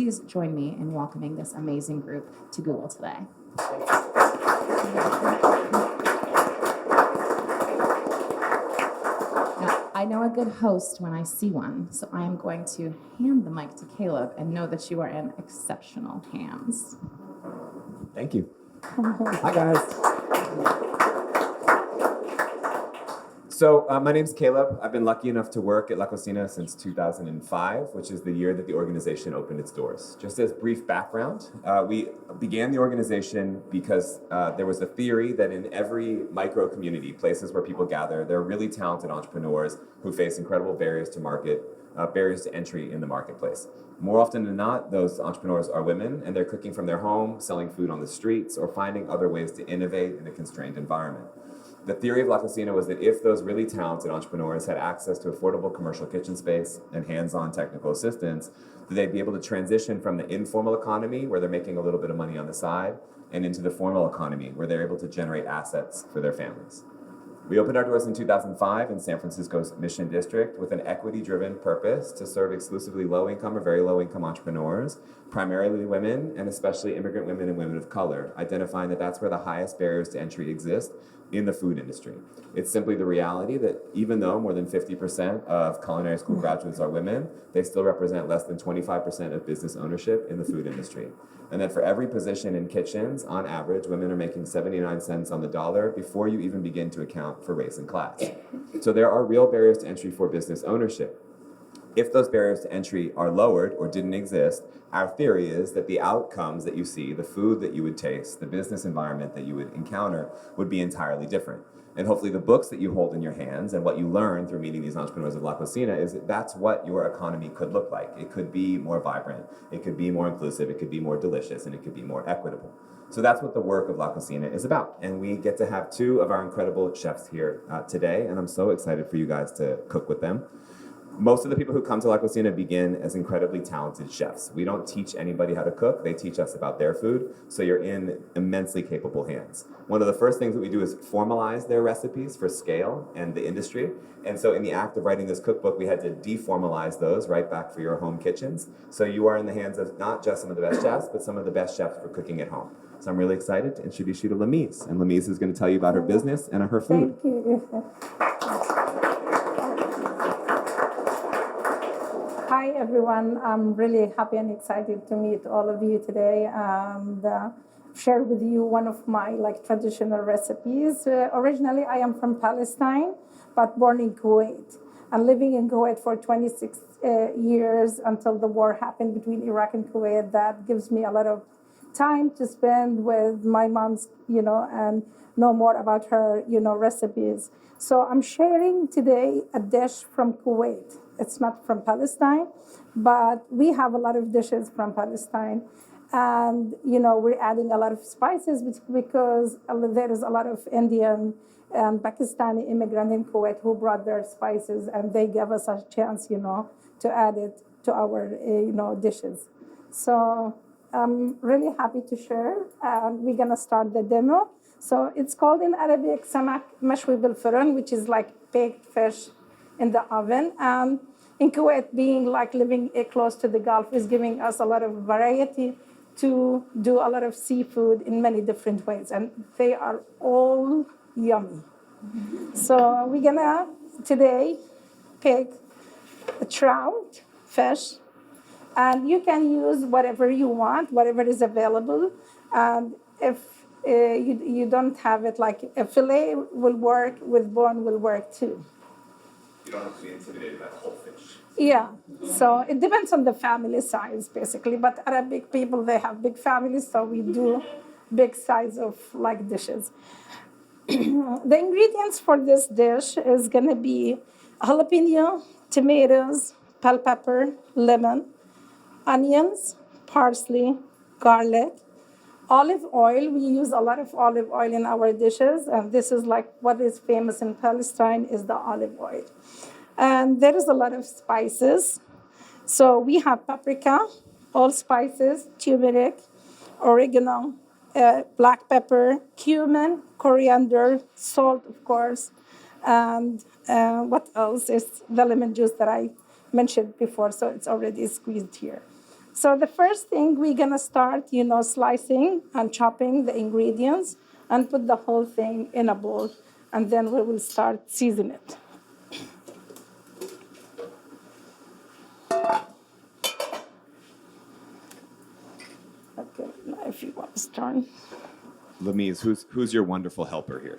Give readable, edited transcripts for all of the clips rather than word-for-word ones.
please join me in welcoming this amazing group to Google today. Now, I know a good host when I see one, so I am going to hand the mic to Caleb and know that you are in exceptional hands. Thank you. Hi, guys. So my name's Caleb. I've been lucky enough to work at La Cocina since 2005, which is the year that the organization opened its doors. Just as brief background, we began the organization because there was a theory that in every micro community, places where people gather, there are really talented entrepreneurs who face incredible barriers to market, barriers to entry in the marketplace. More often than not, those entrepreneurs are women, and they're cooking from their home, selling food on the streets, or finding other ways to innovate in a constrained environment. The theory of La Cocina was that if those really talented entrepreneurs had access to affordable commercial kitchen space and hands-on technical assistance, that they'd be able to transition from the informal economy, where they're making a little bit of money on the side, and into the formal economy, where they're able to generate assets for their families. We opened our doors in 2005 in San Francisco's Mission District with an equity-driven purpose to serve exclusively low-income or very low-income entrepreneurs, primarily women, and especially immigrant women and women of color, identifying that that's where the highest barriers to entry exist in the food industry. It's simply the reality that even though more than 50% of culinary school graduates are women, they still represent less than 25% of business ownership in the food industry. And that for every position in kitchens, on average, women are making 79 cents on the dollar before you even begin to account for race and class. So there are real barriers to entry for business ownership. If those barriers to entry are lowered or didn't exist, our theory is that the outcomes that you see, the food that you would taste, the business environment that you would encounter would be entirely different. And hopefully the books that you hold in your hands and what you learn through meeting these entrepreneurs of La Cocina is that that's what your economy could look like. It could be more vibrant, it could be more inclusive, it could be more delicious, and it could be more equitable. So that's what the work of La Cocina is about. And we get to have two of our incredible chefs here today, and I'm so excited for you guys to cook with them. Most of the people who come to La Cocina begin as incredibly talented chefs. We don't teach anybody how to cook, they teach us about their food, so you're in immensely capable hands. One of the first things that we do is formalize their recipes for scale and the industry, and so in the act of writing this cookbook, we had to deformalize those right back for your home kitchens. So you are in the hands of not just some of the best chefs, but some of the best chefs for cooking at home. So I'm really excited to introduce you to Lamise, and Lamise is going to tell you about her business and her food. Thank you. Hi, everyone. I'm really happy and excited to meet all of you today and share with you one of my traditional recipes. Originally, I am from Palestine, but born in Kuwait. I'm living in Kuwait for 26 years until the war happened between Iraq and Kuwait. That gives me a lot of time to spend with my mom's, and know more about her, recipes. So I'm sharing today a dish from Kuwait. It's not from Palestine, but we have a lot of dishes from Palestine. And, we're adding a lot of spices because there is a lot of Indian and Pakistani immigrants in Kuwait who brought their spices, and they gave us a chance, to add it to our, dishes. So I'm really happy to share. We're going to start the demo. So it's called in Arabic samak mashwi bil furan, which is like baked fish in the oven. And in Kuwait, being living close to the Gulf is giving us a lot of variety to do a lot of seafood in many different ways. And they are all yummy. So we're gonna today pick a trout, fish, and you can use whatever you want, whatever is available. And if you don't have it, like a fillet will work, with bone will work too. You don't have to be intimidated by the whole fish. Yeah, so it depends on the family size, basically. But Arabic people, they have big families, so we do big size of dishes. The ingredients for this dish is going to be jalapeno, tomatoes, bell pepper, lemon, onions, parsley, garlic, olive oil. We use a lot of olive oil in our dishes, and this is what is famous in Palestine is the olive oil. And there is a lot of spices. So we have paprika, allspices, turmeric, oregano, black pepper, cumin, coriander, salt, of course, and what else is the lemon juice that I mentioned before, so it's already squeezed here. So the first thing we're gonna start, slicing and chopping the ingredients and put the whole thing in a bowl. And then we will start season it. Okay, now if you want to start. Lamise, who's your wonderful helper here?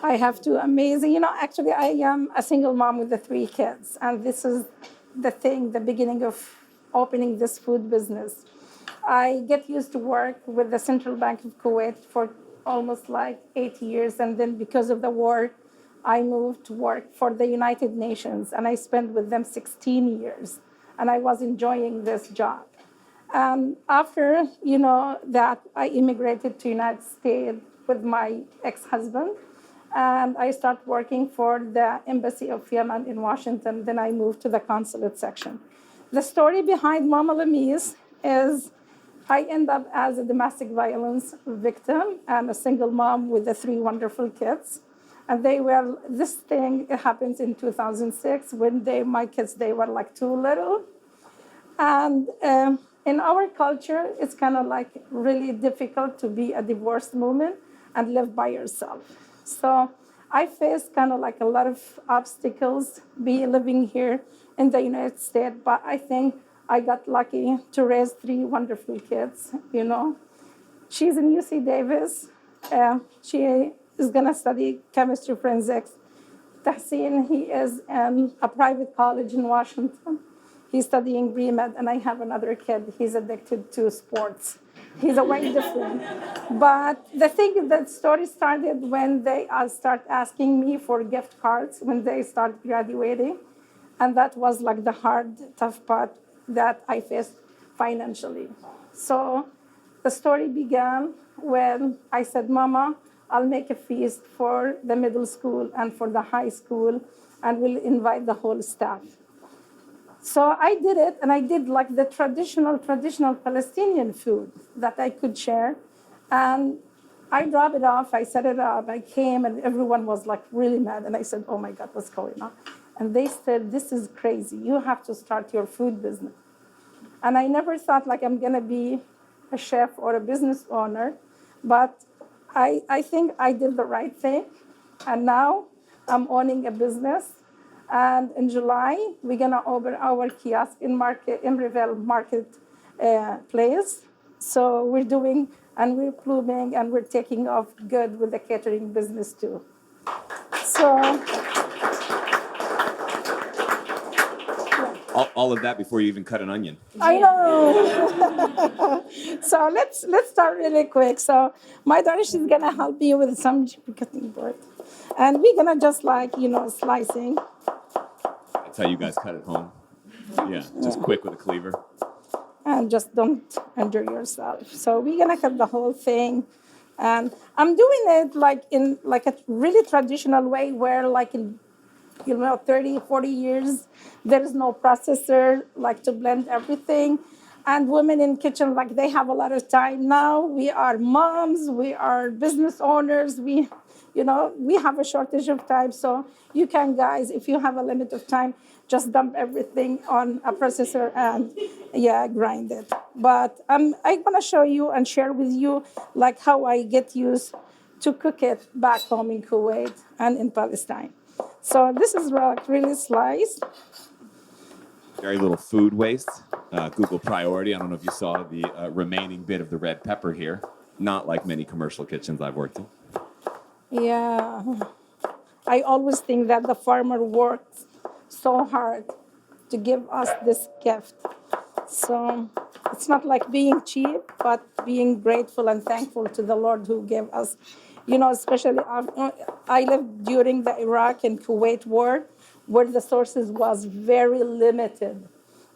I have to amazing, actually I am a single mom with the 3 kids. And this is the beginning of opening this food business. I get used to work with the Central Bank of Kuwait for almost like 8 years. And then because of the war, I moved to work for the United Nations. And I spent with them 16 years. And I was enjoying this job. And after, that I immigrated to United States with my ex-husband. And I started working for the Embassy of Yemen in Washington. Then I moved to the consulate section. The story behind Mama Lamise is I end up as a domestic violence victim and a single mom with the 3 wonderful kids. And this thing, it happens in 2006 when my kids, they were like too little. And in our culture, it's kind of like really difficult to be a divorced woman and live by yourself. So I faced kind of like a lot of obstacles living here in the United States, but I think I got lucky to raise 3 wonderful kids, She's in UC Davis. She is gonna study chemistry forensics. Tahsin, he is in a private college in Washington. He's studying pre-med, and I have another kid. He's addicted to sports. He's a way different. But the thing that story started when they start asking me for gift cards when they start graduating. And that was like the hard, tough part that I faced financially. So the story began when I said, Mama, I'll make a feast for the middle school and for the high school, and we'll invite the whole staff. So I did it, and I did like the traditional Palestinian food that I could share. And I dropped it off, I set it up, I came, and everyone was like really mad. And I said, oh my God, what's going on? And they said, this is crazy. You have to start your food business. And I never thought like I'm gonna be a chef or a business owner, but I think I did the right thing. And now I'm owning a business. And in July, we're gonna open our kiosk in Revelle Market place. So we're doing, and we're blooming, and we're taking off good with the catering business too. So. All of that before you even cut an onion. I know. So let's start really quick. So my daughter, she's gonna help me with some cutting board, and we're gonna just slicing. That's how you guys cut at home. Yeah, just quick with a cleaver. And just don't injure yourself. So we're gonna cut the whole thing, and I'm doing it in a really traditional way, where in 30, 40 years, there is no processor to blend everything. And women in kitchen, they have a lot of time now. We are moms, we are business owners, we have a shortage of time. So you can, guys, if you have a limit of time, just dump everything on a processor and grind it. But I'm gonna show you and share with you how I get used to cook it back home in Kuwait and in Palestine. So this is really sliced. Very little food waste. Google priority. I don't know if you saw the remaining bit of the red pepper here. Not like many commercial kitchens I've worked in. Yeah. I always think that the farmer worked so hard to give us this gift. So it's not like being cheap, but being grateful and thankful to the Lord who gave us. Especially I lived during the Iraq and Kuwait war, where the sources was very limited.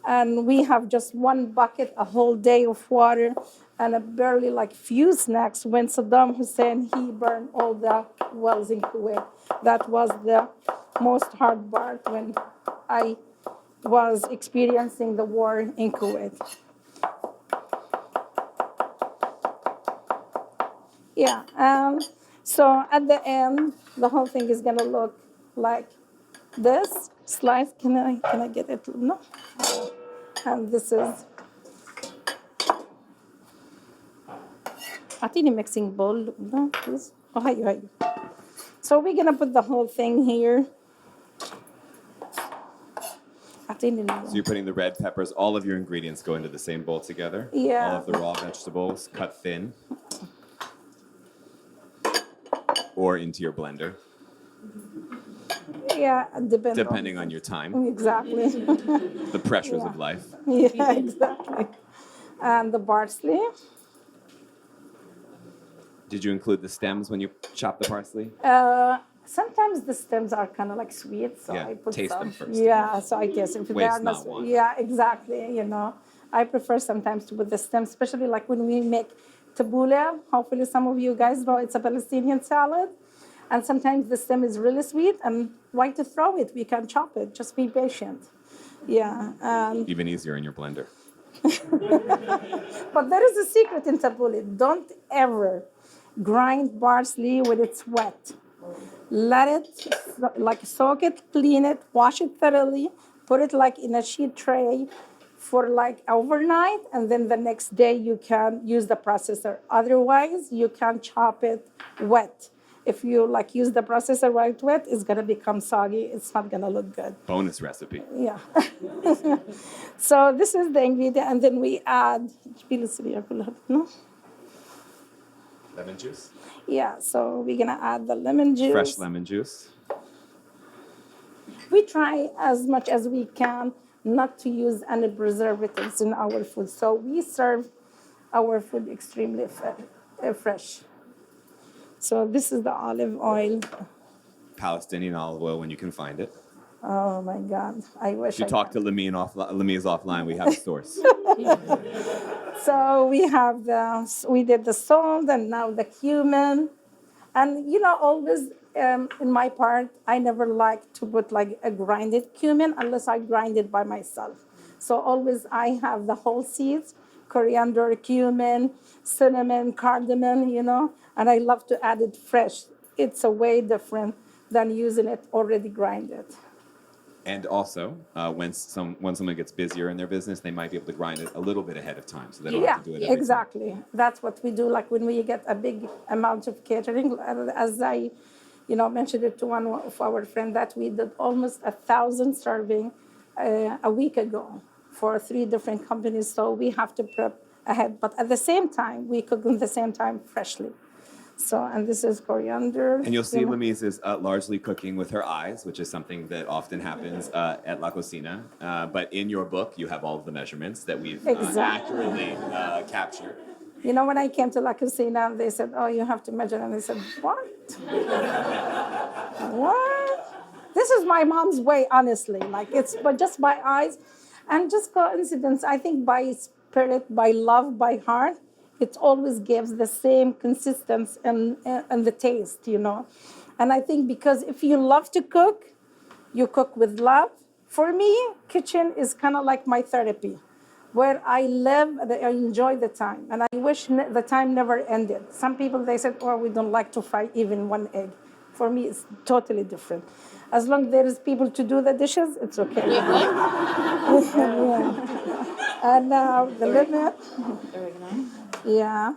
And we have just one bucket, a whole day of water, and a barely few snacks when Saddam Hussein, he burned all the wells in Kuwait. That was the most hard part when I was experiencing the war in Kuwait. Yeah, so at the end, the whole thing is gonna look like this. Slice, can I get it? No. And this is أعطيني mixing bowl. No, please. Oh, هي. So we're gonna put the whole thing here. أعطيني So you're putting the red peppers, all of your ingredients go into the same bowl together. Yeah. All of the raw vegetables cut thin. Or into your blender, Yeah, depending on your time, Exactly. the pressures of life. Yeah, exactly. And the parsley. Did you include the stems when you chop the parsley? Sometimes the stems are kind of like sweet, so Yeah, I put taste some. them first. Yeah, so I guess if they Waste are not, want. yeah, exactly. You know, I prefer sometimes to put the stems, especially like when we make tabbouleh. Hopefully, some of you guys know it's a Palestinian salad, and sometimes the stem is really sweet. And why to throw it? We can chop it. Just be patient. Yeah. Even easier in your blender. But there is a secret in tabbouleh. Don't ever grind parsley when it's wet. Let it like soak it, clean it, wash it thoroughly, put it like in a sheet tray for like overnight, and then the next day you can use the processor. Otherwise, you can chop it wet. If you like use the processor right wet, it's gonna become soggy. It's not gonna look good. Bonus recipe. Yeah. So this is the ingredient, and then we add. No? Lemon juice. Yeah, so we're gonna add the lemon juice. Fresh lemon juice. We try as much as we can not to use any preservatives in our food. So we serve our food extremely fresh. So this is the olive oil. Palestinian olive oil when you can find it. Oh my God, I wish If you I talk could. to Lamiz offline, we have a source. So we did the salt and now the cumin. And you know, always in my part, I never like to put like a grinded cumin unless I grind it by myself. So always I have the whole seeds, coriander, cumin, cinnamon, cardamom, you know, and I love to add it fresh. It's a way different than using it already grinded. And also, when someone gets busier in their business, they might be able to grind it a little bit ahead of time, so they don't have to do it every exactly. time. That's what we do. Like when we get a big amount of catering, as I, mentioned it to one of our friends that we did almost 1,000 serving a week ago for 3 different companies. So we have to prep ahead, but at the same time, we cook at the same time freshly. So, and this is coriander. And you'll see Lamiz is largely cooking with her eyes, which is something that often happens at La Cocina. But in your book, you have all of the measurements that we've accurately captured. You know, when I came to La Cocina, they said, oh, you have to measure. And I said, what? What? This is my mom's way, honestly. Like, it's but just by eyes. And just coincidence, I think by spirit, by love, by heart, it always gives the same consistency and the taste, you know. And I think because if you love to cook, you cook with love. For me, kitchen is kind of like my therapy, where I live and I enjoy the time. And I wish the time never ended. Some people, they said, oh, we don't like to fry even one egg. For me, it's totally different. As long as there is people to do the dishes, it's okay. Yeah. And now the lemon. Yeah.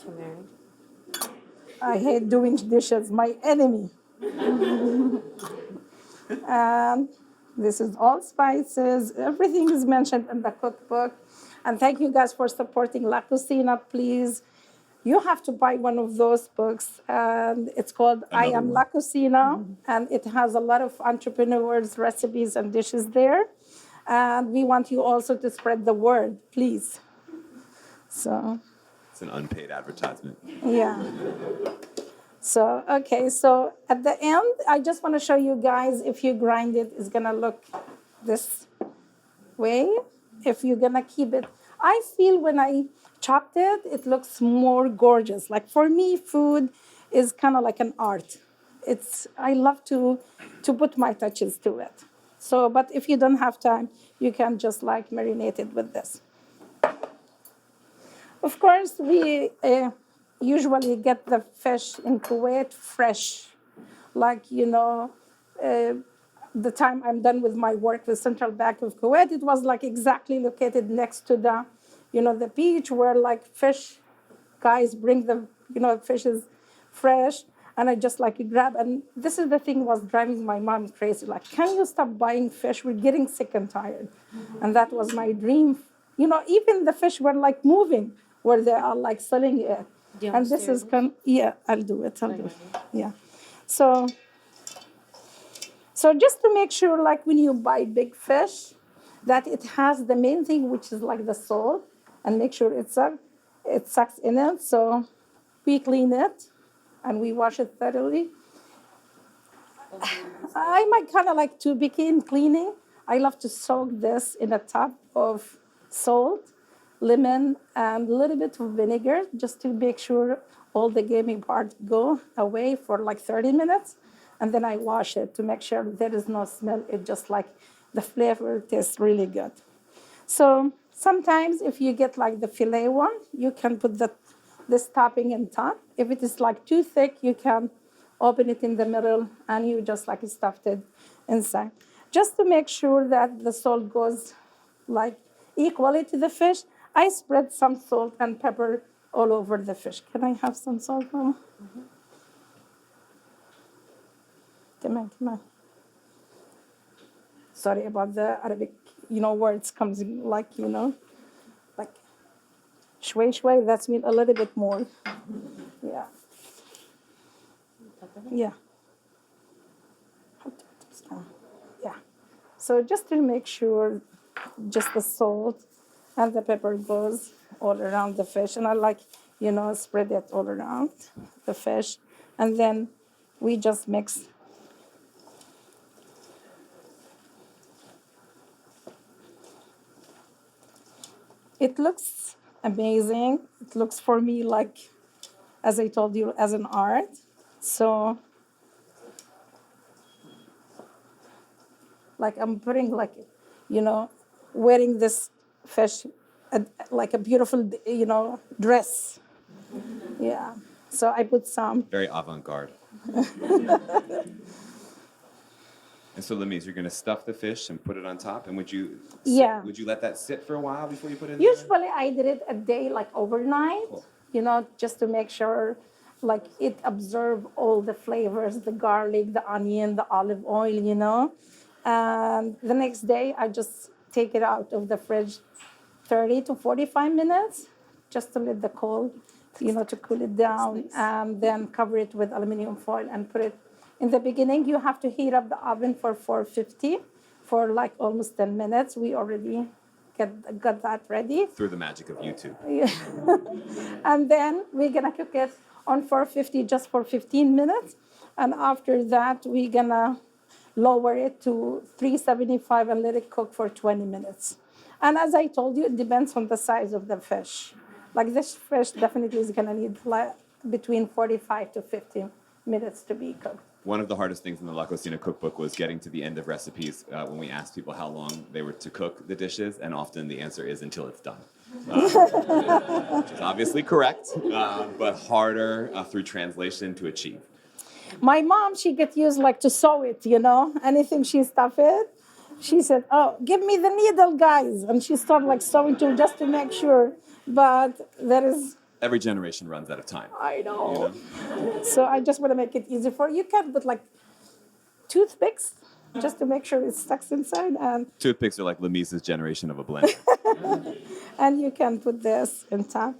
Turmeric. I hate doing dishes, my enemy. And this is all spices. Everything is mentioned in the cookbook. And thank you guys for supporting La Cocina. Please, you have to buy one of those books. And it's called I Am La Cocina. And it has a lot of entrepreneurs' recipes and dishes there. And we want you also to spread the word, please. So it's an unpaid advertisement. Yeah. So, okay, so at the end, I just want to show you guys if you grind it, it's going to look this way. If you're going to keep it, I feel when I chopped it, it looks more gorgeous. Like for me, food is kind of like an art. I love to put my touches to it. So, but if you don't have time, you can just like marinate it with this. Of course, we usually get the fish in Kuwait fresh. Like, the time I'm done with my work with Central Bank of Kuwait, it was like exactly located next to the beach where like fish guys bring the, fishes fresh, and I just like grab. And this is the thing was driving my mom crazy. Like, can you stop buying fish? We're getting sick and tired. And that was my dream. Even the fish were like moving where they are like selling it. And this is I'll do it. Yeah. So just to make sure, like when you buy big fish, that it has the main thing, which is like the salt, and make sure it sucks in it. So we clean it and we wash it thoroughly. I might kind of like to begin cleaning. I love to soak this in a tub of salt, lemon, and a little bit of vinegar, just to make sure all the gamey parts go away for like 30 minutes. And then I wash it to make sure there is no smell. It just like the flavor tastes really good. So sometimes if you get like the filet one, you can put this topping in top. If it is like too thick, you can open it in the middle and you just like stuffed it inside. Just to make sure that the salt goes like equally to the fish, I spread some salt and pepper all over the fish. Can I have some salt, Mama? Mm-hmm. Come on. Sorry about the Arabic, words comes in like, like shway, that's mean a little bit more. Yeah. Yeah. Yeah. So just to make sure just the salt and the pepper goes all around the fish. And I like, spread it all around the fish. And then we just mix. It looks amazing. It looks for me like, as I told you, as an art. So, like I'm putting like, wearing this fish like a beautiful, dress. Yeah. So I put some. Very avant-garde. And so, Lamise, you're going to stuff the fish and put it on top. And would you let that sit for a while before you put it in Usually I did it a day, like overnight, cool. Just to make sure like it absorb all the flavors, the garlic, the onion, the olive oil, And the next day I just take it out of the fridge 30 to 45 minutes just to let the cold, to cool it down. Nice. And then cover it with aluminum foil and put it. In the beginning, you have to heat up the oven for 450 for like almost 10 minutes. We already got that ready. Through the magic of YouTube. Yeah. And then we're going to cook it on 450 just for 15 minutes. And after that, we're going to lower it to 375 and let it cook for 20 minutes. And as I told you, it depends on the size of the fish. Like this fish definitely is going to need between 45 to 50 minutes to be cooked. One of the hardest things in the La Cocina cookbook was getting to the end of recipes when we asked people how long they were to cook the dishes, and often the answer is until it's done. Which is obviously correct, but harder through translation to achieve. My mom, she get used like to sew it, anything she stuff it. She said, "Oh, give me the needle, guys," and she started like sewing too, just to make sure. But there is. Every generation runs out of time. I know. So I just want to make it easy for you. You can put like toothpicks just to make sure it sticks inside. And toothpicks are like Lamise's generation of a blender. And you can put this in top.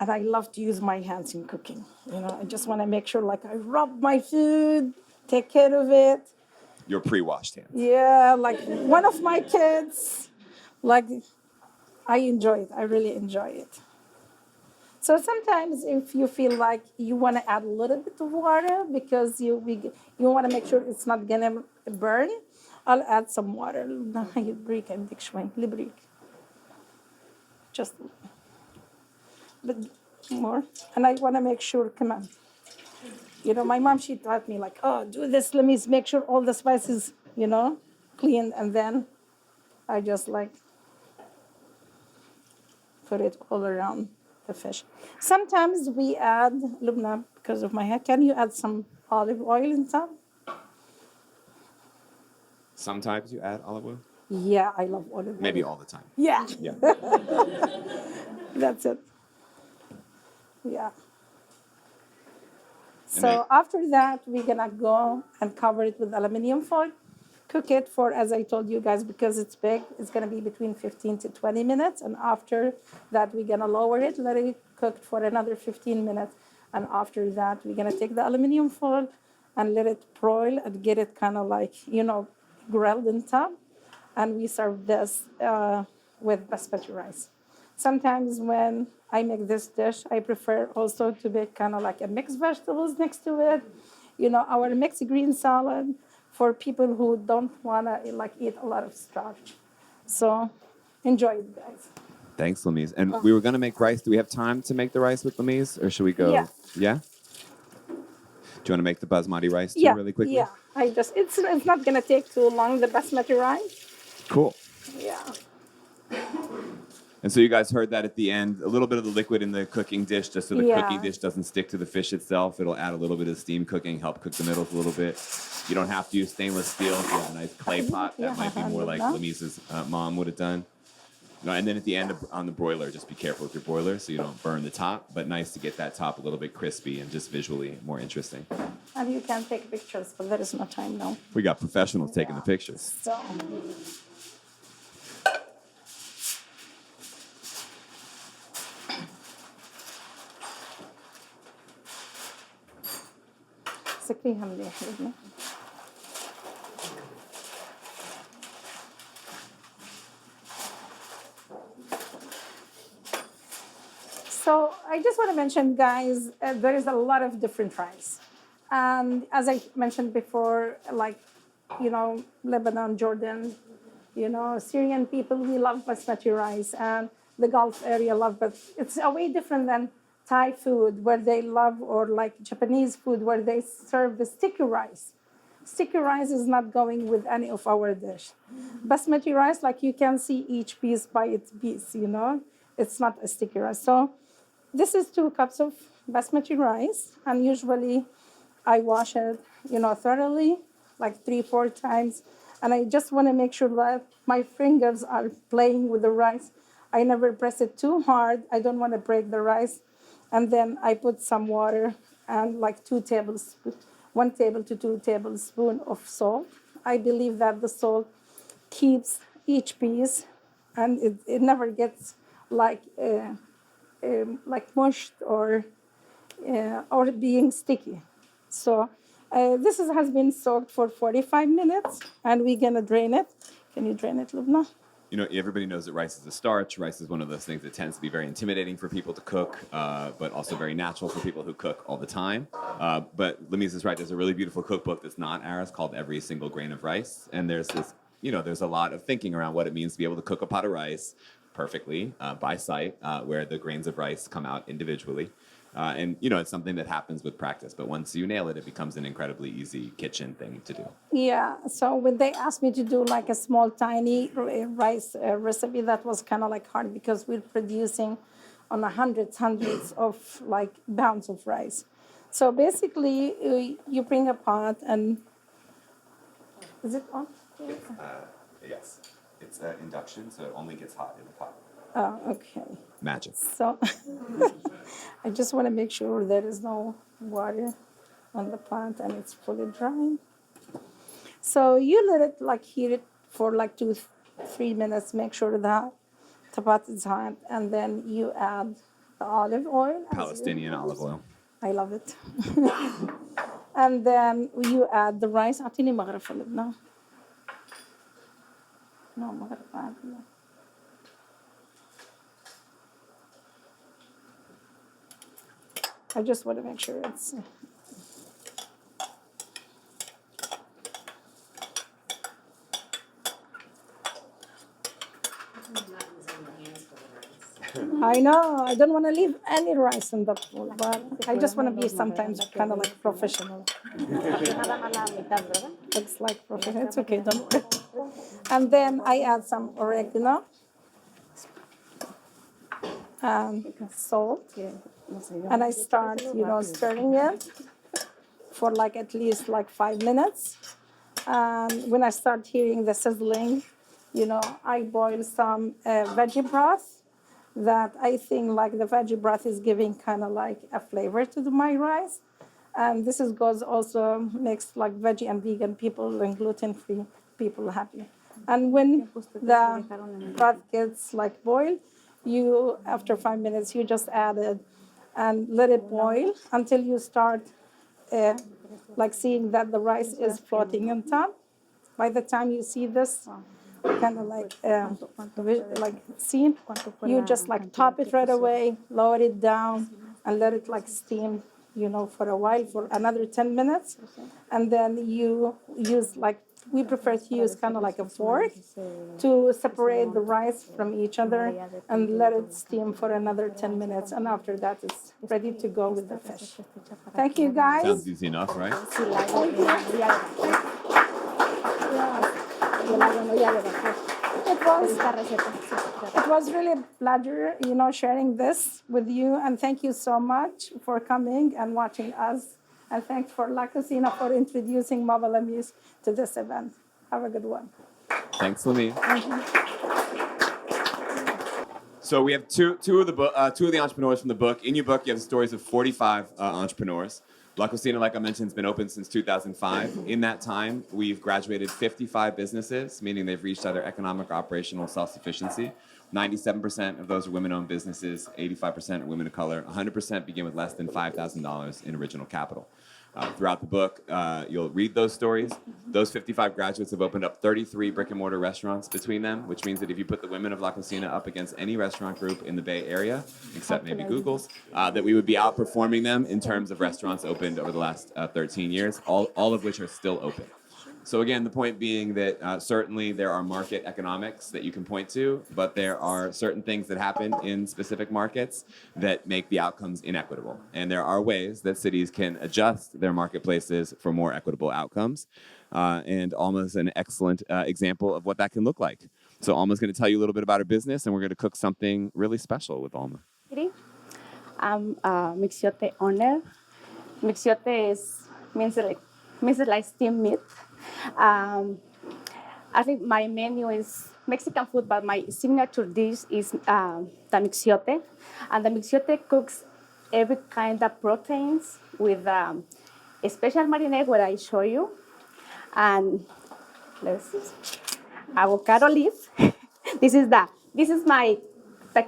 And I love to use my hands in cooking. I just want to make sure like I rub my food, take care of it. Your pre-washed hands. Yeah, like one of my kids, like I enjoy it. I really enjoy it. So sometimes if you feel like you want to add a little bit of water because you want to make sure it's not going to burn, I'll add some water. Just a bit more. And I want to make sure, come on. My mom, she taught me like, oh, do this. Let me make sure all the spices, clean. And then I just like put it all around the fish. Sometimes we add, Lubna, because of my hair, can you add some olive oil in top? Sometimes you add olive oil? Yeah, I love olive oil. Maybe all the time. Yeah, Yeah. that's it. Yeah. And So after that, we're gonna go and cover it with aluminum foil. Cook it for, as I told you guys, because it's big, it's gonna be between 15 to 20 minutes. And after that, we're gonna lower it, let it cook for another 15 minutes. And after that, we're gonna take the aluminum foil and let it broil and get it kind of like, grilled in top. And we serve this with basmati rice. Sometimes when I make this dish, I prefer also to make kind of like a mixed vegetables next to it. Our mixed green salad for people who don't want to like eat a lot of starch. So enjoy it, guys. Thanks, Lamise. And we were going to make rice. Do we have time to make the rice with Lamise, or should we go? Yeah. Yeah? Do you want to make the basmati rice too really quickly? Yeah. It's not gonna take too long, the basmati rice. Cool. Yeah. And so you guys heard that at the end, a little bit of the liquid in the cooking dish, just so the Yeah. cooking dish doesn't stick to the fish itself. It'll add a little bit of steam cooking, help cook the middles a little bit. You don't have to use stainless steel. If you have a nice clay pot, that might be more like Lamise's mom would have done. And then at the end on the broiler, just be careful with your broiler so you don't burn the top, but nice to get that top a little bit crispy and just visually more interesting. And you can take pictures, but there is no time now. We got professionals taking the pictures. So سكريها مليح لبنى. So I just want to mention, guys, there is a lot of different rice. And as I mentioned before, like, Lebanon, Jordan, Syrian people, we love basmati rice, and the Gulf area love, but it's a way different than Thai food where they love, or like Japanese food where they serve the sticky rice. Sticky rice is not going with any of our dish. Basmati rice, like you can see each piece by its piece, it's not a sticky rice. So this is 2 cups of basmati rice, and usually I wash it, thoroughly, like 3-4 times. And I just want to make sure that my fingers are playing with the rice. I never press it too hard. I don't want to break the rice. And then I put some water and like 1 table to 2 tablespoons of salt. I believe that the salt keeps each piece, and it never gets like mushed or being sticky. So this has been soaked for 45 minutes, and we're gonna drain it. Can you drain it, Lubna? Everybody knows that rice is a starch. Rice is one of those things that tends to be very intimidating for people to cook, but also very natural for people who cook all the time. But Lamise is right. There's a really beautiful cookbook that's not ours called Every Single Grain of Rice. And there's this, there's a lot of thinking around what it means to be able to cook a pot of rice perfectly by sight, where the grains of rice come out individually. And it's something that happens with practice, but once you nail it, it becomes an incredibly easy kitchen thing to do. Yeah, so when they asked me to do like a small, tiny rice recipe, that was kind of like hard because we're producing on hundreds of like pounds of rice. So basically, you bring a pot and, is it on? Yes, it's induction, so it only gets hot in the pot. Oh, okay. Magic. So I just want to make sure there is no water on the pot and it's fully dry. So you let it like heat it for like 2-3 minutes. Make sure that the pot is hot, and then you add the olive oil. Palestinian olive oil. I love it. And then you add the rice. أعطيني مغرفة لبنى. No مغرفة. I just want to make sure it's. I know, I don't want to leave any rice in the bowl, but I just want to be sometimes kind of like professional. Looks like professional. It's okay, don't worry. And then I add some oregano and salt. And I start, stirring it for like at least like 5 minutes. And when I start hearing the sizzling, I boil some veggie broth that I think like the veggie broth is giving kind of like a flavor to my rice. And this is goes also makes like veggie and vegan people and gluten-free people happy. And when the broth gets like boiled, you after 5 minutes you just add it and let it boil until you start like seeing that the rice is floating on top. By the time you see this kind of like scene, you just like top it right away, lower it down, and let it like steam, for a while for another 10 minutes, and then you use like we prefer to use kind of like a fork to separate the rice from each other and let it steam for another 10 minutes, and after that it's ready to go with the fish. Thank you, guys. Sounds easy enough, right? It was really a pleasure, sharing this with you, and thank you so much for coming and watching us. And thanks for La Cocina for introducing Mobile Amuse to this event. Have a good one. Thanks, Lami. So we have two of the entrepreneurs from the book. In your book, you have the stories of 45 entrepreneurs. La Cocina, like I mentioned, has been open since 2005. In that time, we've graduated 55 businesses, meaning they've reached either economic or operational self-sufficiency. 97% of those are women-owned businesses, 85% are women of color, 100% begin with less than $5,000 in original capital. Throughout the book, you'll read those stories. Those 55 graduates have opened up 33 brick-and-mortar restaurants between them, which means that if you put the women of La Cocina up against any restaurant group in the Bay Area, except maybe Google's, that we would be outperforming them in terms of restaurants opened over the last 13 years, all of which are still open. So again, the point being that certainly there are market economics that you can point to, but there are certain things that happen in specific markets that make the outcomes inequitable. And there are ways that cities can adjust their marketplaces for more equitable outcomes. And Alma is an excellent example of what that can look like. So Alma's going to tell you a little bit about her business, and we're going to cook something really special with Alma. I'm a Mixiote owner. Mixiote means like steamed meat. I think my menu is Mexican food, but my signature dish is the Mixiote. And the Mixiote cooks every kind of proteins with a special marinade where I show you. And let's see, avocado leaf. This is the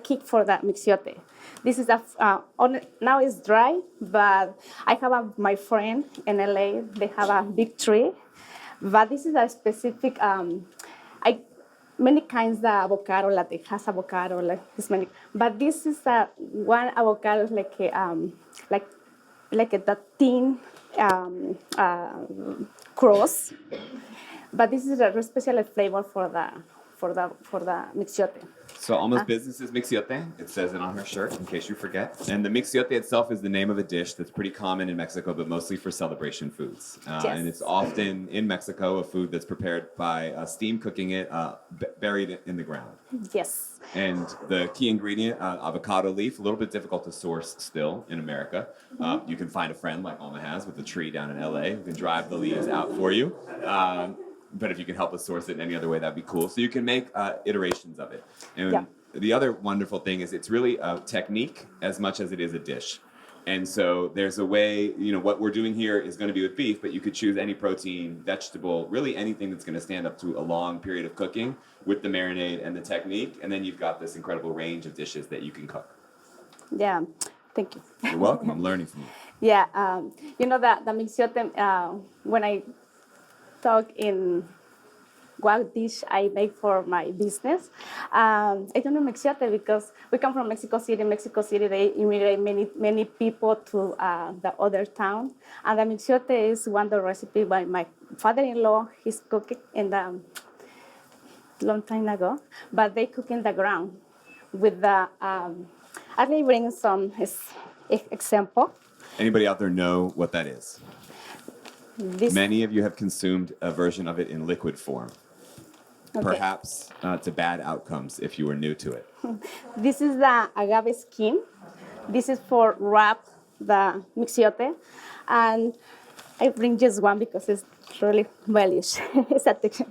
kick for the Mixiote. This is now it's dry, but I have my friend in LA. They have a big tree, but this is a specific. Many kinds of avocado, like it has avocado, like this many. But this is one avocado like a thin cross. But this is a special flavor for the Mixiote. So Alma's business is Mixiote. It says it on her shirt, in case you forget. And the Mixiote itself is the name of a dish that's pretty common in Mexico, but mostly for celebration foods. Yes. And it's often in Mexico a food that's prepared by steam cooking it, buried in the ground. Yes. And the key ingredient, avocado leaf, a little bit difficult to source still in America. You can find a friend like Alma has with a tree down in LA who can drive the leaves out for you. But if you can help us source it in any other way, that'd be cool. So you can make iterations of it. And the other wonderful thing is it's really a technique as much as it is a dish. And so there's a way, what we're doing here is going to be with beef, but you could choose any protein, vegetable, really anything that's going to stand up to a long period of cooking with the marinade and the technique. And then you've got this incredible range of dishes that you can cook. Yeah, thank you. You're welcome. I'm learning from you. Yeah, the Mixiote, when I talk in what dish I make for my business, I don't know Mixiote because we come from Mexico City. Mexico City, they immigrate many people to the other town. And the Mixiote is one of the recipes by my father-in-law. He's cooking in the long time ago, but they cook in the ground with the, I will bring some example. Anybody out there know what that is? Many of you have consumed a version of it in liquid form. Okay. Perhaps to bad outcomes if you were new to it. This is the agave skin. This is for wrap the Mixiote. And I bring just one because it's really values. It's a texture.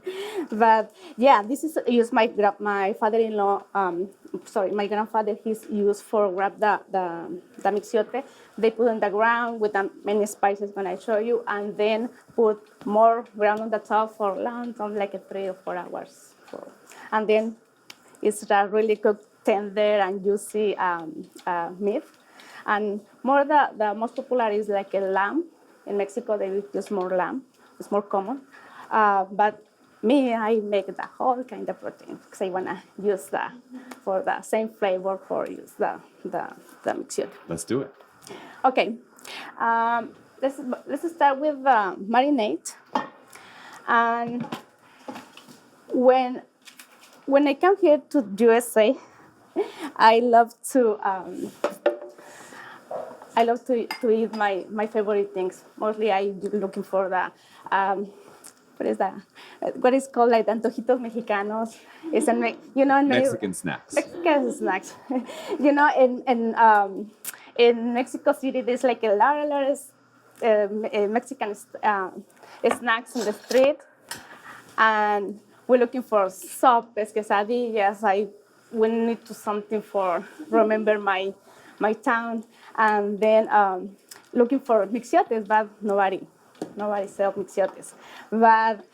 But yeah, this is used my father-in-law. Sorry, my grandfather. He's used for grab the mixiote. They put on the ground with many spices when I show you, and then put more ground on the top for long time, like 3 or 4 hours. And then it's a really cooked, tender and juicy meat. And more the most popular is like a lamb. In Mexico, they use more lamb. It's more common. But me, I make the whole kind of protein because I want to use for the same flavor for use the mixture. Let's do it. Okay. Let's start with the marinade. And when I come here to USA, I love to eat my favorite things. Mostly I looking for the what is called like antojitos mexicanos. It's Mexican snacks. Mexican snacks. In Mexico City there's like a lot of Mexican snacks in the street, and we're looking for sopes, quesadillas. We need to something for remember my town, and then looking for mixiotes, but nobody sells mixiotes. But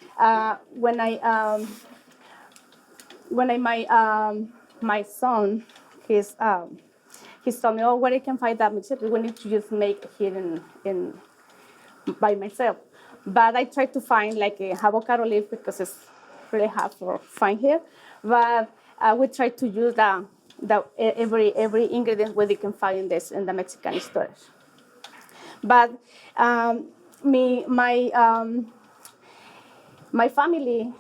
my son, he's told me, oh, where I can find that mixiote? We need to just make here in by myself. But I try to find like a avocado leaf because it's really hard to find here. But we try to use every ingredient where you can find this in the Mexican stores. But my family,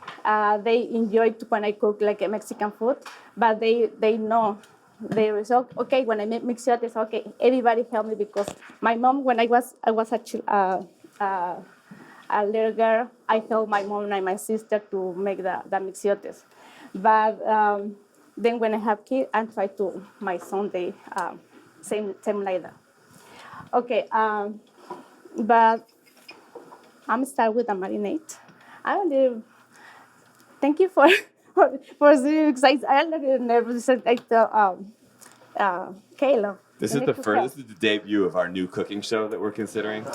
they enjoy when I cook like a Mexican food, but they know they result okay when I make mixiotes. Okay, everybody help me because my mom, when I was a little girl, I helped my mom and my sister to make the mixiotes. But then when I have kids, I try to my son. They same like that. Okay, but I'm start with the marinade. I don't know. Thank you for being excited. I'm a little nervous. Caleb. This is the debut of our new cooking show that we're considering.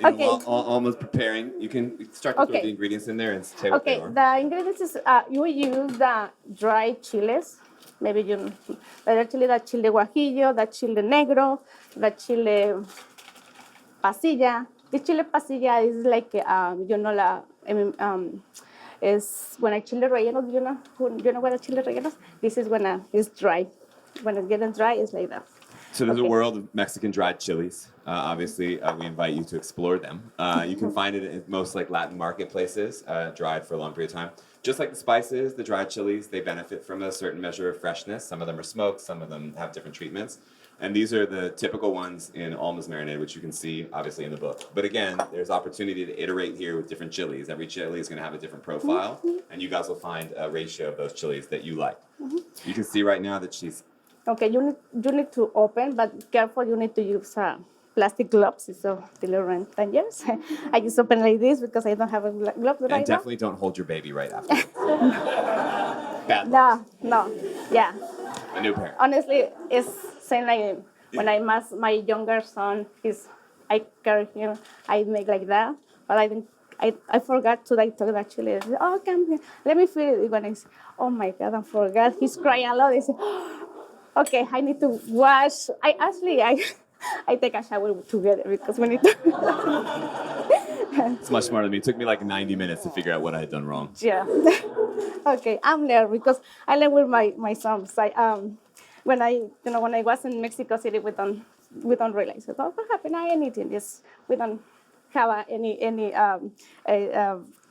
Okay. Almost preparing. You can start to throw the ingredients in there and say what they are. The ingredients is you use the dried chiles. Maybe the chile guajillo, the chile negro, the chile pasilla. The chile pasilla is like is when a chile relleno. You know what a chile relleno is? This is when it's dry. When it's getting dry, it's like that. So there's a world of Mexican dried chilies. Obviously, we invite you to explore them. You can find it in most like Latin marketplaces, dried for a long period of time. Just like the spices, the dried chilies, they benefit from a certain measure of freshness. Some of them are smoked, some of them have different treatments. And these are the typical ones in Alma's marinade, which you can see obviously in the book. But again, there's opportunity to iterate here with different chilies. Every chili is going to have a different profile, and you guys will find a ratio of those chilies that you like. You can see right now that she's... Okay, you need to open, but careful, you need to use plastic gloves. So till 10 years. I just open like this because I don't have a glove right now. And definitely don't hold your baby right after. Bad luck. No, yeah. A new parent. Honestly, it's same like when I met my younger son. I carry him. I make like that, but I forgot to talk actually. I said, oh, come here. Let me feel it. When I say, oh my God, I forgot. He's crying a lot. I say, okay, I need to wash. I take a shower together because we need to. It's much smarter than me. It took me like 90 minutes to figure out what I had done wrong. Yeah. Okay, I'm there because I live with my sons. When I was in Mexico City, we don't realize it. Oh, what happened? I anything. Yes, we don't have any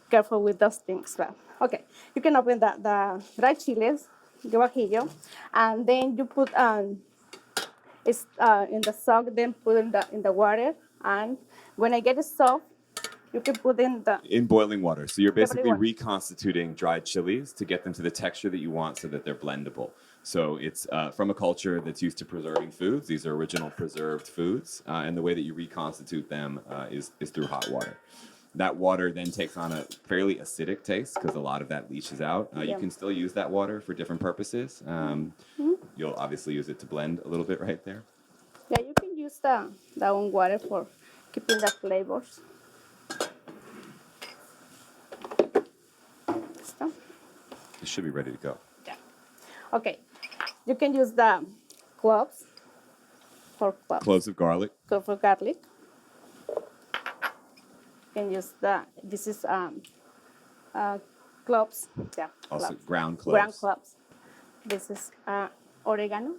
careful with those things. But okay, you can open the dried chiles, guajillo, and then you put it's in the sock. Then put in the water, and when I get it soft, you can put in boiling water. So you're basically reconstituting dried chilies to get them to the texture that you want so that they're blendable. So it's from a culture that's used to preserving foods. These are original preserved foods. And the way that you reconstitute them is through hot water. That water then takes on a fairly acidic taste because a lot of that leaches out. You can still use that water for different purposes. You'll obviously use it to blend a little bit right there. Yeah, you can use the own water for keeping the flavors. So, It should be ready to go. yeah. Okay. You can use the cloves for cloves. Cloves of garlic. For garlic. You can use this is cloves. Yeah. Also cloves. ground cloves. Ground cloves. This is oregano.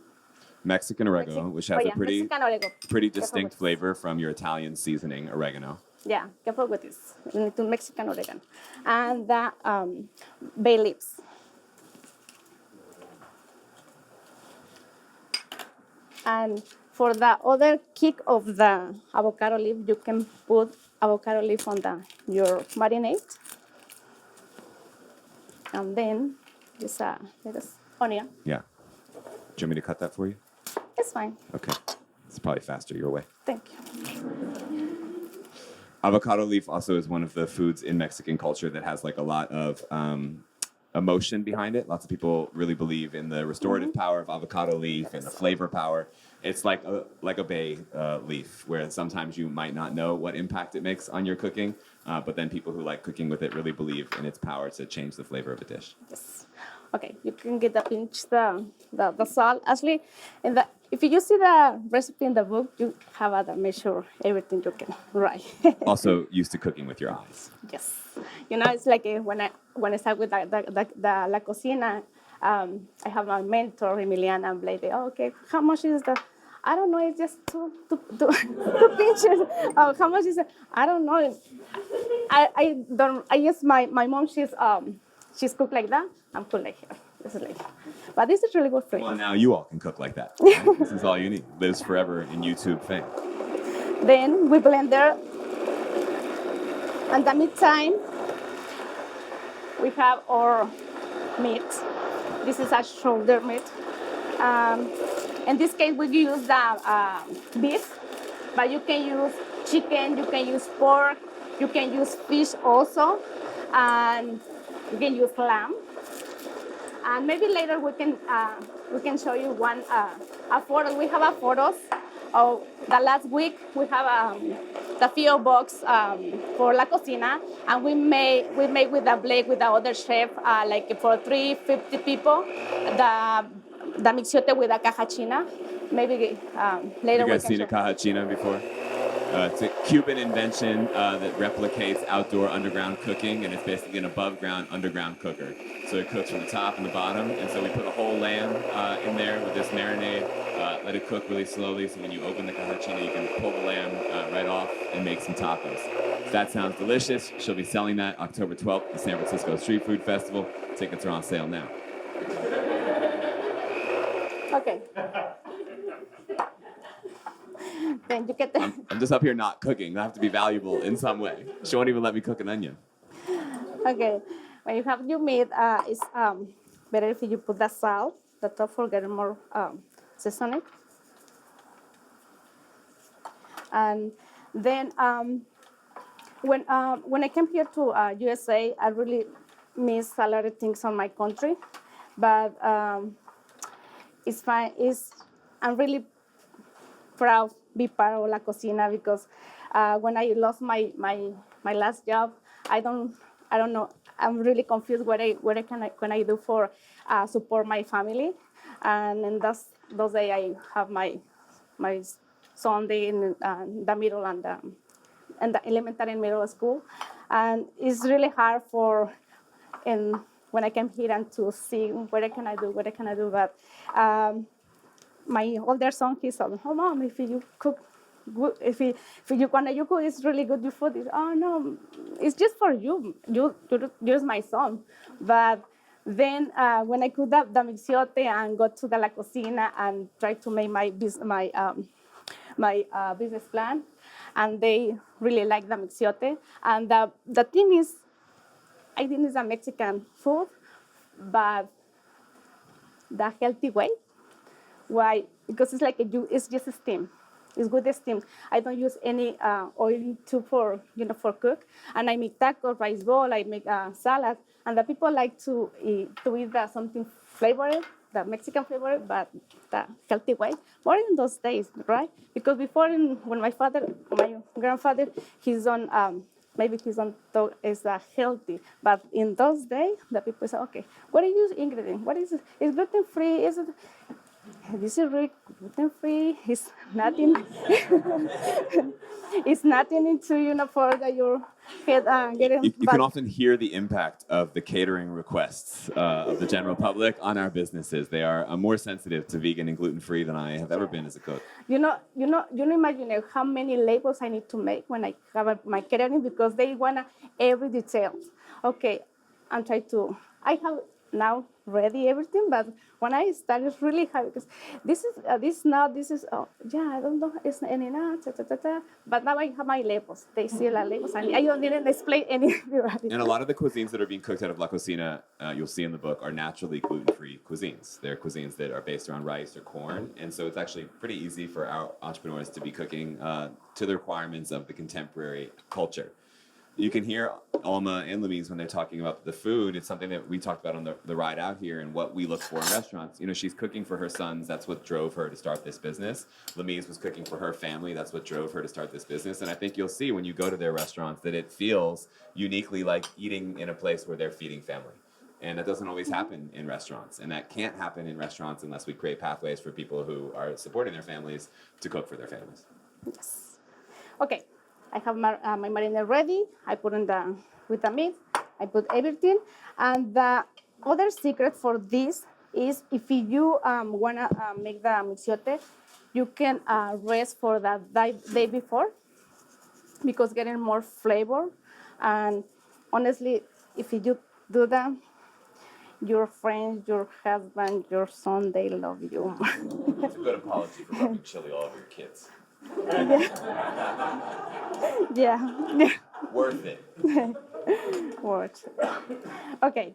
Mexican oregano, which has a pretty Mexican oregano. pretty distinct flavor from your Italian seasoning oregano. Yeah, careful with this. You need to Mexican oregano. And the bay leaves. And for the other kick of the avocado leaf, you can put avocado leaf on your marinade. And then just lettuce, onion. Yeah. Do you want me to cut that for you? It's fine. Okay. It's probably faster your way. Thank you. Avocado leaf also is one of the foods in Mexican culture that has like a lot of emotion behind it. Lots of people really believe in the restorative power of avocado leaf and the flavor power. It's like a bay leaf, where sometimes you might not know what impact it makes on your cooking, but then people who like cooking with it really believe in its power to change the flavor of a dish. Yes. Okay, you can get the pinch the salt. Actually, if you see the recipe in the book, you have other measure everything you can write. Also used to cooking with your eyes. Yes, it's like when I start with the La Cocina, I have my mentor Emiliana and Blade. Oh, okay, how much is the? I don't know. It's just two pinches. Oh, how much is it? I don't know. I don't. I guess my mom she's cooked like that. I'm cooked like here. This is like, but this is really good for you. Well, now you all can cook like that. Right? This is all you need. Lives forever in YouTube fame. Then we blend there. And the meantime, we have our meat. This is a shoulder meat. In this case, we use the beef, but you can use chicken, you can use pork, you can use fish also, and you can use lamb. And maybe later we can show you a photo. We have a photos of the last week. We have the PO box for La Cocina, and we made with the Blake with the other chef like for 350 people the Mixiote with the cajachina. Maybe later You guys we seen can a cajachina before? It's a Cuban invention that replicates outdoor underground cooking, and it's basically an above-ground underground cooker. So it cooks from the top and the bottom, and so we put a whole lamb in there with this marinade, let it cook really slowly, so when you open the cajachina, you can pull the lamb right off and make some tacos. If that sounds delicious, she'll be selling that October 12th at the San Francisco Street Food Festival. Tickets are on sale now. Okay. Then you get the... I'm just up here not cooking. I have to be valuable in some way. She won't even let me cook an onion. Okay, when you have your meat, it's better if you put the salt, the top for getting more seasoning. And then when I came here to USA, I really miss a lot of things on my country, but it's fine. I'm really proud to be part of La Cocina because when I lost my last job, I don't know. I'm really confused what can I do for support my family, and in those days I have my Sunday in the middle and the elementary and middle school, and it's really hard when I came here and to see what can I do, but my older son, he said, "Oh, Mom, if you cook good, if you cook, it's really good. Your food is, oh no, it's just for you. You're my son." But then when I cooked the Mixiote and got to the La Cocina and tried to make my business plan, and they really like the Mixiote. And the thing is, I think it's a Mexican food, but the healthy way. Why? Because it's like it's just a steam. It's good steamed. I don't use any oil too for cook. And I make tacos, rice bowl. I make salad, and the people like to eat something flavored, the Mexican flavor, but the healthy way. More in those days, right? Because before, when my grandfather, he's on. Maybe his own dog is healthy, but in those days, the people say, okay, what is your ingredient? What is it? It's gluten free. Is it? This is really gluten free. It's nothing. It's nothing into for your head getting. You can often hear the impact of the catering requests of the general public on our businesses. They are more sensitive to vegan and gluten free than I have ever been as a cook. You imagine how many labels I need to make when I have my catering, because they want every detail. Okay, I'm trying to. I have now ready everything, but when I started, it's really hard because this is I don't know, it's any not, but now I have my labels. They see the labels, and I didn't display any. And a lot of the cuisines that are being cooked out of La Cocina, you'll see in the book, are naturally gluten-free cuisines. They're cuisines that are based around rice or corn, and so it's actually pretty easy for our entrepreneurs to be cooking to the requirements of the contemporary culture. You can hear Alma and Louise when they're talking about the food. It's something that we talked about on the ride out here and what we look for in restaurants. She's cooking for her sons. That's what drove her to start this business. Louise was cooking for her family. That's what drove her to start this business. And I think you'll see when you go to their restaurants that it feels uniquely like eating in a place where they're feeding family. And that doesn't always happen in restaurants. And that can't happen in restaurants unless we create pathways for people who are supporting their families to cook for their families. Yes. Okay. I have my marinade ready. I put in with the meat. I put everything. And the other secret for this is if you want to make the mixiote, you can rest for the day before, because getting more flavor. And honestly, if you do that, your friends, your husband, your son, they love you. It's a good apology for rubbing chili all over your kids. Yeah. Worth it. Worth it. Okay.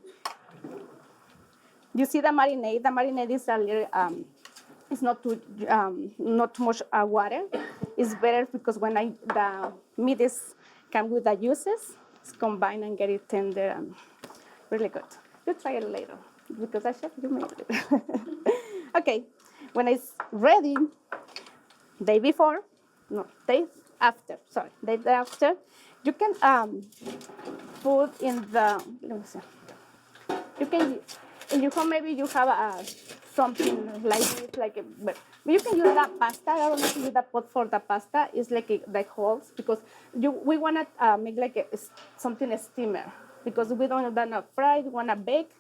You see the marinade? The marinade is a little, it's not too much water. It's better because when the meat come with the juices, it's combined and get it tender and really good. You try it later because I said you made it. Okay. When it's ready, day after, you can put in the, let me see. You can, in your home, maybe you have something like this, but you can use that pasta. I don't know if you use that pot for the pasta. It's like holes, because we want to make something steamer, because we don't want to fry, we want to bake.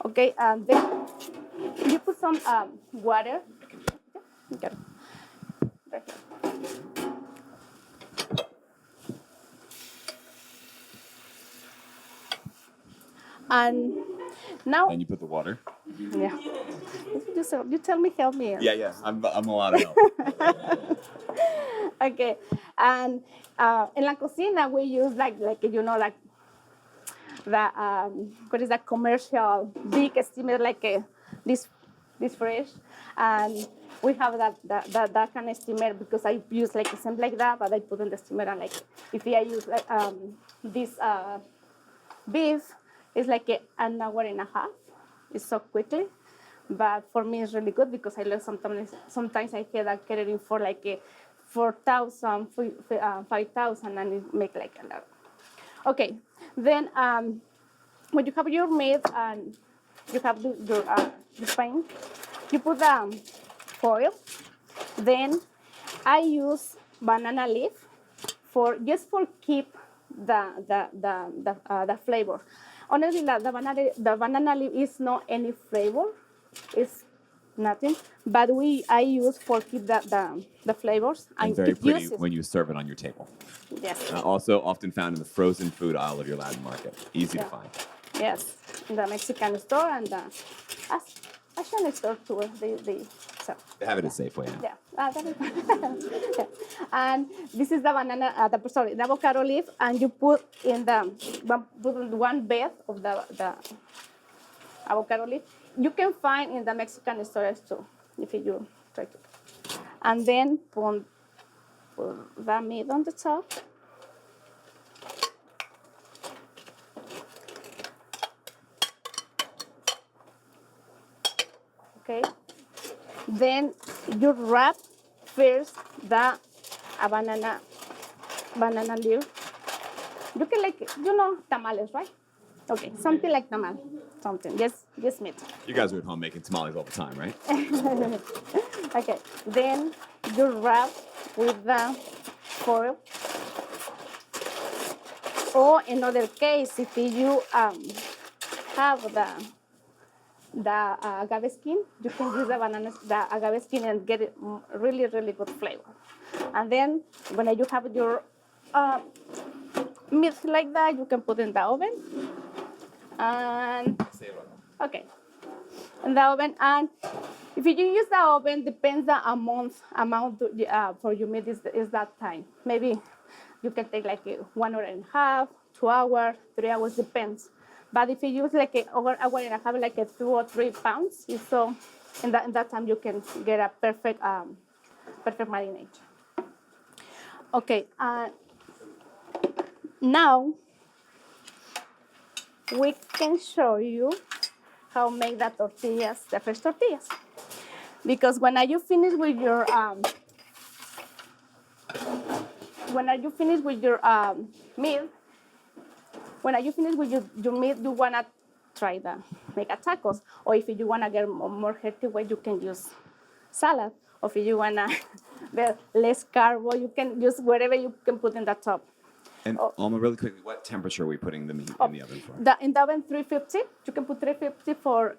Okay, and then you put some water. Okay. Right here. And now. And you put the water. Yeah. You tell me, help me. Yeah. I'm a lot of help. Okay. And in La Cocina, we use like the what is that commercial big steamer this fresh, and we have that kind of steamer because I use something like that, but I put in the steamer, and if I use this beef, it's an hour and a half. It's so quickly, but for me it's really good because I learn sometimes I get a catering for 4,000, 5,000, and it make a lot. Okay, then when you have your meat and you have your pan, you put the foil. Then I use banana leaf for keep the flavor. Honestly, the banana leaf is not any flavor. It's nothing. But I use for keep the flavors. And very pretty when you serve it on your table. Yes. Also often found in the frozen food aisle of your Latin market. Easy to find. Yes, in the Mexican store and the Asian store too. They sell. They have it at Safeway now. Yeah. Yeah. And this is the banana, the avocado leaf, and you put in one bed of the avocado leaf. You can find in the Mexican stores too, if you try to. And then put put the meat on the top. Okay. Then you wrap first the banana leaf. You can tamales, right? Okay, something like tamal, something. Just meat. You guys are at home making tamales all the time, right? Okay, then you wrap with the foil. Or in other case, if you have the agave skin, you can use the agave skin and get it really, really good flavor. And then when you have your meat like that, you can put in the oven. And okay, in the oven. And if you use the oven, depends the amount for your meat is that time. Maybe you can take like 1 hour and a half, 2 hours, 3 hours, depends. But if you use like over hour and a half, like 2 or 3 pounds, so in that time you can get a perfect marinade. Okay, now we can show you how make the tortillas, the fresh tortillas. Because when you finish with your meat, you wanna try make a tacos, or if you wanna get more healthy way, you can use salad, or if you wanna less carbo, you can use whatever you can put in the top. And Alma, really quickly, what temperature are we putting the meat in the oven for? In the oven, 350. You can put 350 for,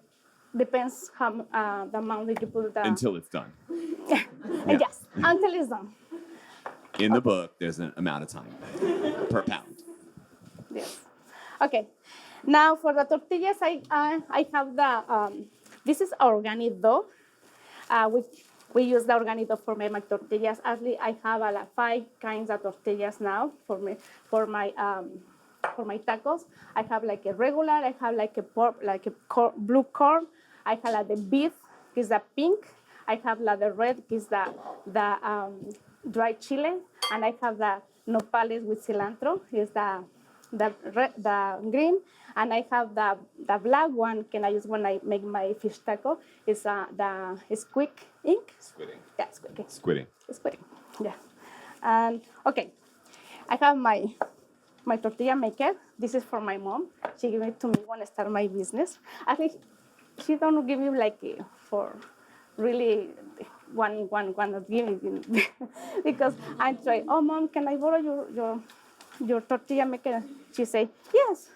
depends how the amount that you put. Until it's done. Yes, until it's done. In the book, there's an amount of time per pound. Yes. Okay. Now for the tortillas, I have the, this is organic dough. We use the organic dough for my tortillas. Actually, I have 5 kinds of tortillas now for my tacos. I have like a regular. I have like a pork, like a blue corn. I have like the beef, is the pink. I have like the red, is the dried chile, and I have the nopales with cilantro, is the green, and I have the black one. Can I use when I make my fish taco? Is the squid ink? Squid ink. Yeah, squid ink. Squid ink. Squid ink. Yeah. And okay, I have my tortilla maker. This is for my mom. She gave it to me when I started my business. I think she don't give me like for really one not giving because I try. Oh, mom, can I borrow your tortilla maker? She say yes.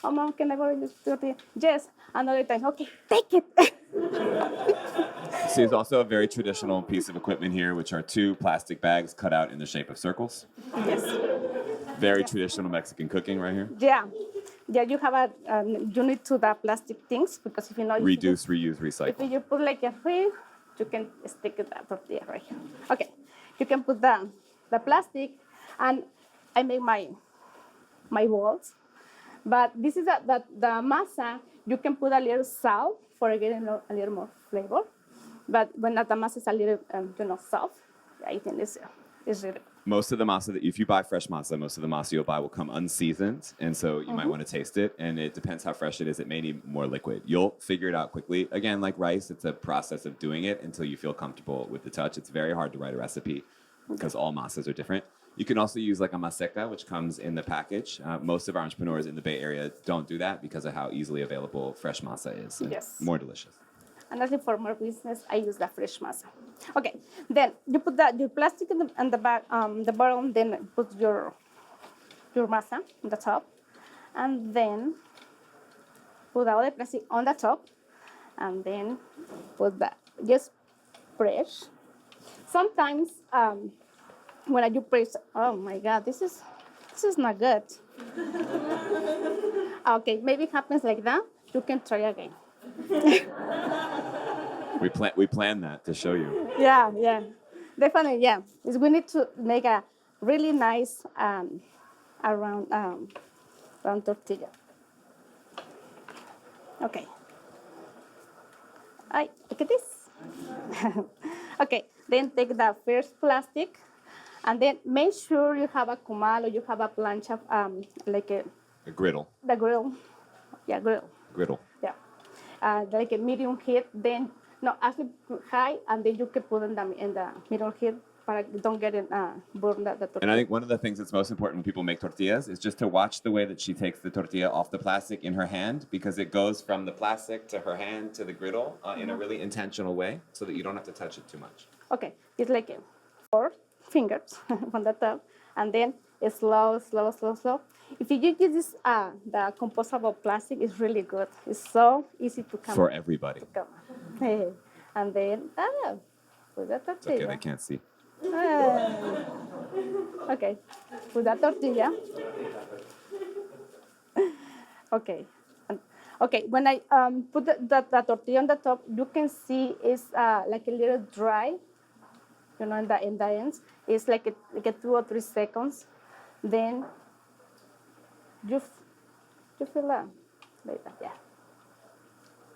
Oh, mom, can I borrow your tortilla? Yes. Another time, okay, take it. See, there's also a very traditional piece of equipment here, which are 2 plastic bags cut out in the shape of circles. Yes. Very traditional Mexican cooking right here. Yeah. Yeah, you have you need to the plastic things because if you know Reduce, reuse, recycle. If you put like a free, you can stick the tortilla right here. Okay, you can put the plastic, and I make my balls. But this is the masa. You can put a little salt for getting a little more flavor. But when the masa is a little soft, I think it's really. Most of the masa if you buy fresh masa, most of the masa you'll buy will come unseasoned, and so you might want to taste it. And it depends how fresh it is. It may need more liquid. You'll figure it out quickly. Again, like rice, it's a process of doing it until you feel comfortable with the touch. It's very hard to write a recipe because all masas are different. You can also use like a maseca, which comes in the package. Most of our entrepreneurs in the Bay Area don't do that because of how easily available fresh masa is. Yes. More delicious. And actually for more business, I use the fresh masa. Okay, then you put your plastic in the back, the bottom, then put your masa on the top, and then put the other plastic on the top, and then put just press. Sometimes when you press, oh my God, this is not good. Okay, maybe it happens like that. You can try again. We plan that to show you. Yeah, definitely, yeah. We need to make a really nice round tortilla. Okay. Look at this. Okay, then take the first plastic And then make sure you have a comal or you have a plancha, like A griddle. the grill. Yeah, grill. Griddle. Yeah. Like a medium heat, then, no, actually high, and then you can put in the middle heat, but don't get it burned the tortilla. And I think one of the things that's most important when people make tortillas is just to watch the way that she takes the tortilla off the plastic in her hand, because it goes from the plastic to her hand to the griddle in a really intentional way so that you don't have to touch it too much. Okay, it's like 4 fingers on the top, and then it's slow. If you use this, the compostable plastic is really good. It's so easy to come. For everybody. Come. And then, put the It's tortilla. okay, they can't see. Okay, put that tortilla. Okay. Okay, when I put the tortilla on the top, you can see it's like a little dry, in the ends. It's like a 2 or 3 seconds. Then you feel that like that, yeah.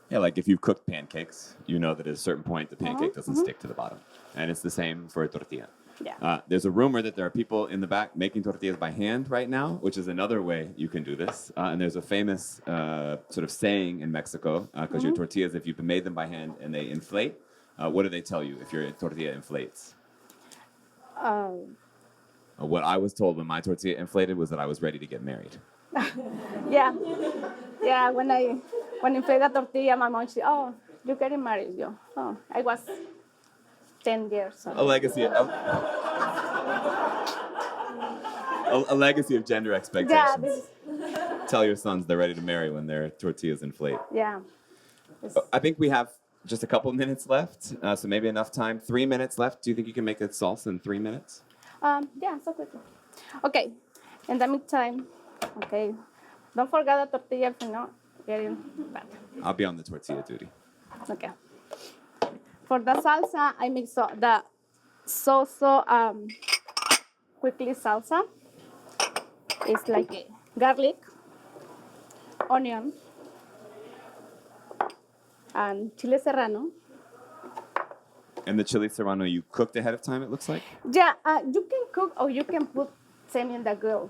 Yeah, like if you've cooked pancakes, you know that at a certain point the pancake doesn't stick to the bottom. And it's the same for a tortilla. Yeah. There's a rumor that there are people in the back making tortillas by hand right now, which is another way you can do this. And there's a famous sort of saying in Mexico, because your tortillas, if you've made them by hand and they inflate, what do they tell you if your tortilla inflates? What I was told when my tortilla inflated was that I was ready to get married. Yeah. Yeah, when I inflate the tortilla, my mom said, "Oh, you're getting married." Yo, oh, I was 10 years. So. A legacy a legacy of gender expectations. Yeah, Tell your sons they're ready to marry when their tortillas inflate. yeah. I think we have just a couple minutes left, so maybe enough time. 3 minutes left. Do you think you can make a salsa in 3 minutes? Yeah, so quickly. Okay, in the meantime, okay, don't forget the tortilla if you're not getting bad. I'll be on the tortilla duty. Okay. For the salsa, I mix the quickly salsa. It's like garlic, onion, and chile serrano. And the chili serrano you cooked ahead of time, it looks like? Yeah, you can cook or you can put semi in the grill.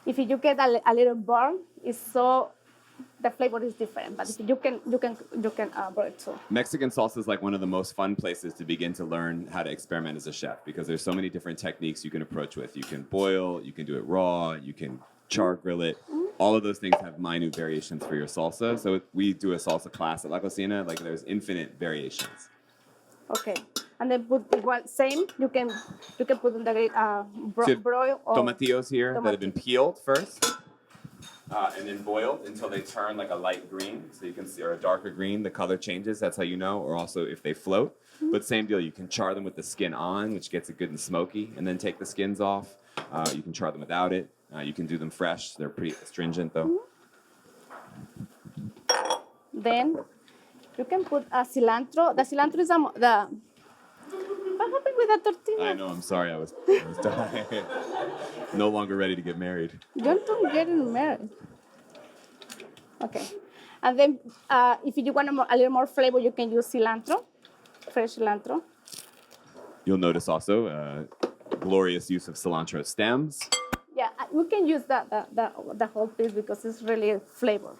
If you get a little burn, the flavor is different. But if you can burn it too. Mexican salsa is like one of the most fun places to begin to learn how to experiment as a chef, because there's so many different techniques you can approach with. You can boil, you can do it raw, you can char grill it. All of those things have minute variations for your salsa. So we do a salsa class at La Cocina, like there's infinite variations. Okay, and then put same. You can put in the broil or Tomatillos here that have been peeled first, and then boiled until they turn like a light green, so you can see, or a darker green. The color changes. That's how you know. Or also if they float. But same deal. You can char them with the skin on, which gets it good and smoky, and then take the skins off. You can char them without it. You can do them fresh. They're pretty astringent though. Then you can put cilantro. The cilantro is what happened with the tortilla? I know. I'm sorry. I was dying. No longer ready to get married. Don't get married. Okay, and then if you want a little more flavor, you can use cilantro, fresh cilantro. You'll notice also glorious use of cilantro stems. Yeah, we can use the whole piece because it's really flavor.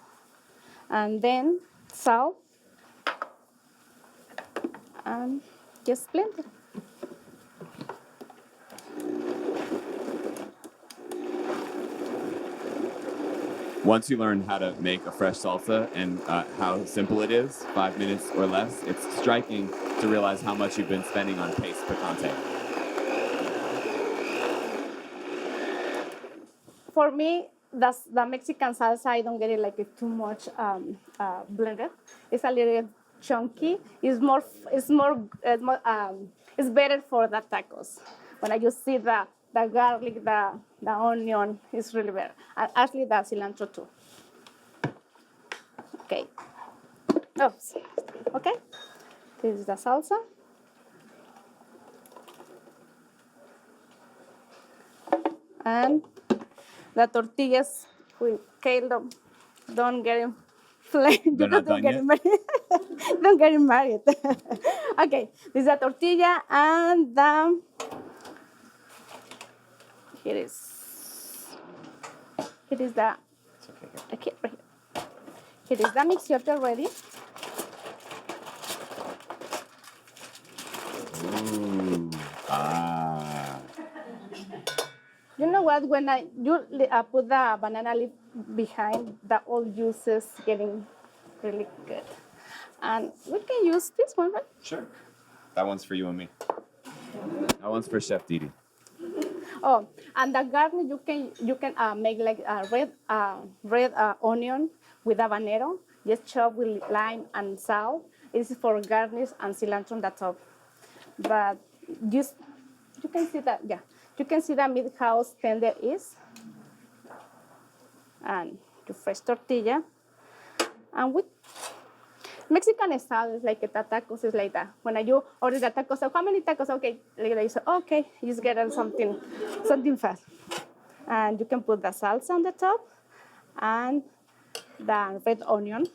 And then salt. And just blend it. Once you learn how to make a fresh salsa and how simple it is, 5 minutes or less, it's striking to realize how much you've been spending on paste picante. For me, the Mexican salsa, I don't get it like too much blended. It's a little chunky. It's better for the tacos. When I just see the garlic, the onion, it's really better. And actually, the cilantro too. Okay. Oops. Okay. This is the salsa. And the tortillas, we kale them. Don't get them flamed. They're not done yet? Don't get married. Okay, this is the tortilla and the Here is the It's okay. okay right here. Here is the mixiote ready. Ooh. Ah. You know what? When you put the banana leaf behind, the oil juices getting really good. And we can use this one, right? Sure. That one's for you and me. That one's for Chef Didi. Oh, and the garnish you can make like a red onion with habanero, just chop with lime and salt. It's for garnish and cilantro on the top. But just you can see that you can see the meat how tender is, and your fresh tortilla, and with Mexican style is like the tacos is like that. When you order the tacos, so how many tacos? Okay, like so, okay, you just get something fast. And you can put the salsa on the top and the red onion.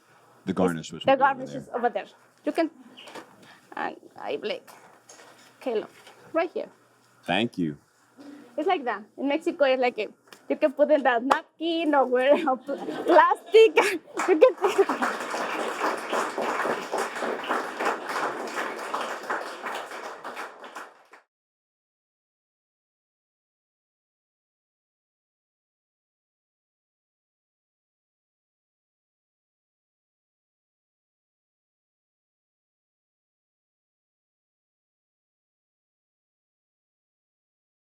The garnish, which The will be over garnish there. is over there. You can, and I like, Kalo, right here. Thank you. It's like that. In Mexico, it's like you can put in the napkin or where plastic. You can.